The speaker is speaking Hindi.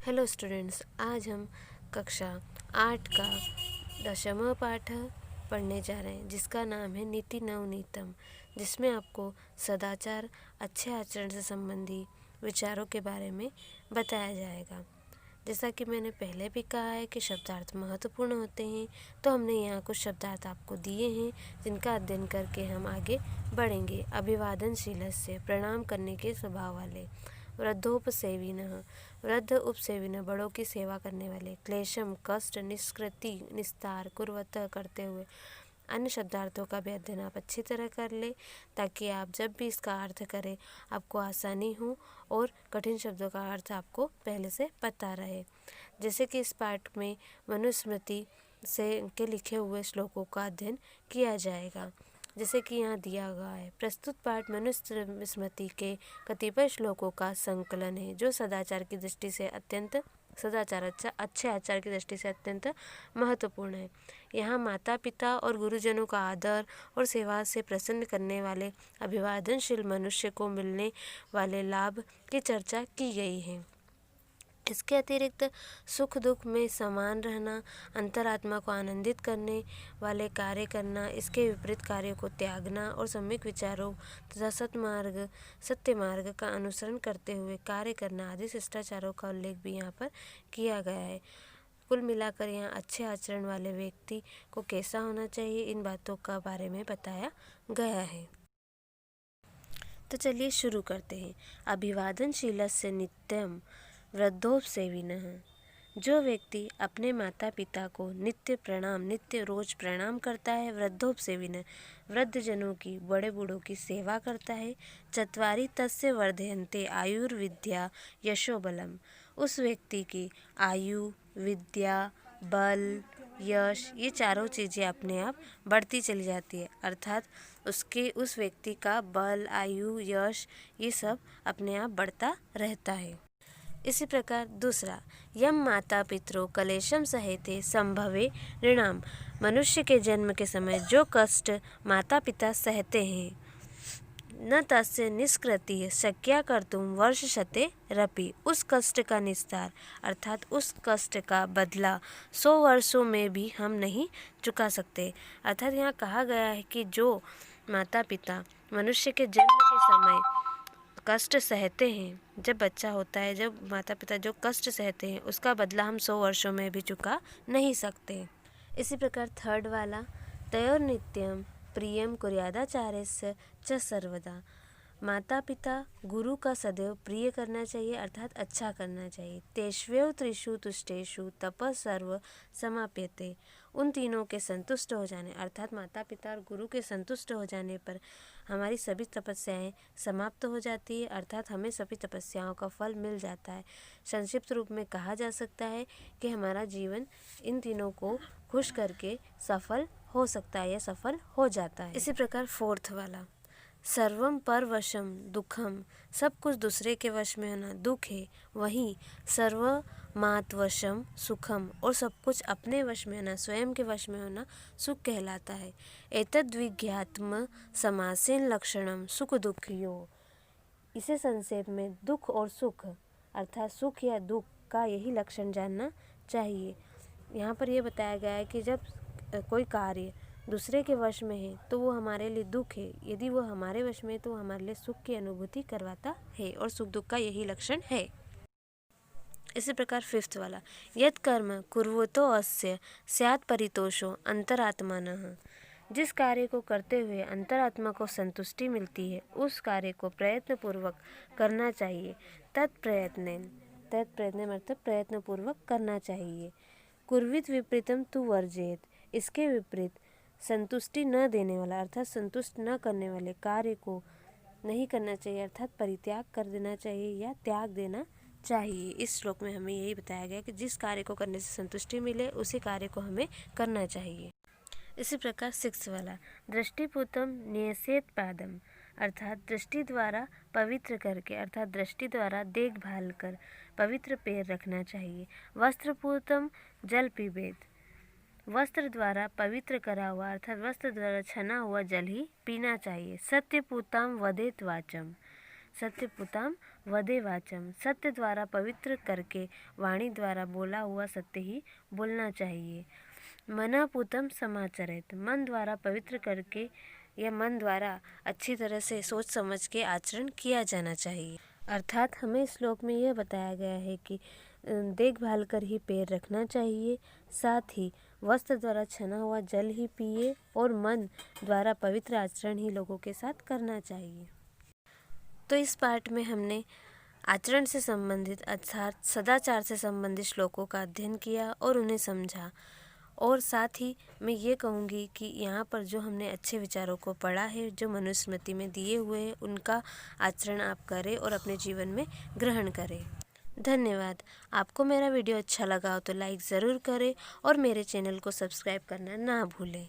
हेलो स्टूडेंट्स, आज हम कक्षा 8 का 10वां पाठ पढ़ने जा रहे हैं जिसका नाम है नीति नवनीतम, जिसमें आपको सदाचार, अच्छे आचरण से संबंधी विचारों के बारे में बताया जाएगा। जैसा कि मैंने पहले भी कहा है कि शब्दार्थ महत्वपूर्ण होते हैं, तो हमने यहाँ कुछ शब्दार्थ आपको दिए हैं जिनका अध्ययन करके हम आगे बढ़ेंगे। अभिवादनशीलस्य, प्रणाम करने के स्वभाव वाले। वृद्धोपसेविनः, वृद्ध उपसेविनः, बड़ों की सेवा करने वाले। क्लेशम, कष्ट, निष्कृति, निस्तार, कुर्वतः, करते हुए। अन्य शब्दार्थों का भी अध्ययन आप अच्छी तरह कर ले ताकि आप जब भी इसका अर्थ करें आपको आसानी हो और कठिन शब्दों का अर्थ आपको पहले से पता रहे। जैसे कि इस पाठ में मनुस्मृति से के लिखे हुए श्लोकों का अध्ययन किया जाएगा। जैसे कि यहाँ दिया गया है, प्रस्तुत पाठ मनुस्मृति के कतिपय श्लोकों का संकलन है जो सदाचार की दृष्टि से अच्छे आचार की दृष्टि से अत्यंत महत्वपूर्ण है। यहाँ माता पिता और गुरुजनों का आदर और सेवा से प्रसन्न करने वाले अभिवादनशील मनुष्य को मिलने वाले लाभ की चर्चा की गई है। इसके अतिरिक्त सुख दुख में समान रहना, अंतरात्मा को आनंदित करने वाले कार्य करना, इसके विपरीत कार्यों को त्यागना और सम्यक विचारों तथा सत्य मार्ग का अनुसरण करते हुए कार्य करना आदि शिष्टाचारों का उल्लेख भी यहाँ पर किया गया है। कुल मिलाकर यहाँ अच्छे आचरण वाले व्यक्ति को कैसा होना चाहिए, इन बातों का बारे में बताया गया है। तो चलिए शुरू करते हैं। अभिवादनशीलस्य नित्यम वृद्धोपसेविनः, जो व्यक्ति अपने माता पिता को नित्य रोज प्रणाम करता है। वृद्धोपसेविनः, वृद्ध जनों की, बड़े बूढ़ों की सेवा करता है। चत्वारि तस्य वर्धयन्ते आयुर्विद्या यशो बलम, उस व्यक्ति की आयु, विद्या, बल, यश, ये चारों चीज़ें अपने आप बढ़ती चली जाती है। अर्थात उस व्यक्ति का बल, आयु, यश, ये सब अपने आप बढ़ता रहता है। इसी प्रकार दूसरा, यम माता पितरो कलेशम सहेते संभवे ऋणाम, मनुष्य के जन्म के समय जो कष्ट माता पिता सहते हैं, न तस्य निष्कृति शक्या कर्तुम वर्ष शते रपि, उस कष्ट का निस्तार अर्थात उस कष्ट का बदला 100 वर्षों में भी हम नहीं चुका सकते। अर्थात यहाँ कहा गया है कि जो माता पिता मनुष्य के जन्म के समय कष्ट सहते हैं, जब बच्चा होता है, जब माता पिता जो कष्ट सहते हैं उसका बदला हम 100 वर्षों में भी चुका नहीं सकते। इसी प्रकार थर्ड वाला, तयोर नित्यम प्रियम कुर्यादाचार्यस्य च सर्वदा, माता पिता गुरु का सदैव प्रिय करना चाहिए अर्थात अच्छा करना चाहिए। तेष्वेव त्रिषु तुष्टेषु तपः सर्व समाप्यते, उन तीनों के संतुष्ट हो जाने अर्थात माता पिता और गुरु के संतुष्ट हो जाने पर हमारी सभी तपस्याएं समाप्त हो जाती है अर्थात हमें सभी तपस्याओं का फल मिल जाता है। संक्षिप्त रूप में कहा जा सकता है कि हमारा जीवन इन तीनों को खुश करके सफल हो सकता है या सफल हो जाता है। इसी प्रकार फोर्थ वाला, सर्वम पर वशम दुखम, सब कुछ दूसरे के वश में होना दुख है, वहीं सर्वमात वशम सुखम, और सब कुछ अपने वश में होना, स्वयं के वश में होना सुख कहलाता है। एतद्विज्ञात्म समासेन लक्षणम सुख दुखयो, इसे संक्षेप में दुख और सुख अर्थात सुख या दुख का यही लक्षण जानना चाहिए। यहाँ पर यह बताया गया है कि जब कोई कार्य दूसरे के वश में है तो वो हमारे लिए दुख है, यदि वो हमारे वश में है तो वो हमारे लिए सुख की अनुभूति करवाता है और सुख दुख का यही लक्षण है। इसी प्रकार फिफ्थ वाला, यत् कर्म कुर्वतो अस्य स्यात् परितोषो अंतरात्मानः, जिस कार्य को करते हुए अंतरात्मा को संतुष्टि मिलती है उस कार्य को प्रयत्न पूर्वक करना चाहिए। तत्प्रयत्न मतलब प्रयत्न पूर्वक करना चाहिए। कुर्वित विपरीतम तु वर्जेत, इसके विपरीत संतुष्टि न देने वाला अर्थात संतुष्ट न करने वाले कार्य को नहीं करना चाहिए अर्थात परित्याग कर देना चाहिए या त्याग देना चाहिए। इस श्लोक में हमें यही बताया गया कि जिस कार्य को करने से संतुष्टि मिले उसी कार्य को हमें करना चाहिए। इसी प्रकार सिक्स वाला, दृष्टिपूतम न्यसेत पादम, अर्थात दृष्टि द्वारा पवित्र करके अर्थात दृष्टि द्वारा देखभाल कर पवित्र पैर रखना चाहिए। वस्त्रपूतम जल पीबेत, वस्त्र द्वारा पवित्र करा हुआ अर्थात वस्त्र द्वारा छना हुआ जल ही पीना चाहिए। सत्यपूताम वदेत वाचम, सत्यपुताम वदे वाचम। सत्य द्वारा पवित्र करके वाणी द्वारा बोला हुआ सत्य ही बोलना चाहिए। मनापूतम समाचरित। मन द्वारा पवित्र करके या मन द्वारा अच्छी तरह से सोच समझ के आचरण किया जाना चाहिए। अर्थात हमें इस श्लोक में यह बताया गया है कि देखभाल कर ही पैर रखना चाहिए, साथ ही वस्त्र द्वारा छना हुआ जल ही पिए और मन द्वारा पवित्र आचरण ही लोगों के साथ करना चाहिए। तो इस पाठ में हमने आचरण से संबंधित अर्थात सदाचार से संबंधित श्लोकों का अध्ययन किया और उन्हें समझा। और साथ ही मैं ये कहूँगी कि यहाँ पर जो हमने अच्छे विचारों को पढ़ा है, जो मनुस्मृति में दिए हुए हैं, उनका आचरण आप करें और अपने जीवन में ग्रहण करें। धन्यवाद। आपको मेरा वीडियो अच्छा लगा हो तो लाइक ज़रूर करें और मेरे चैनल को सब्सक्राइब करना ना भूलें।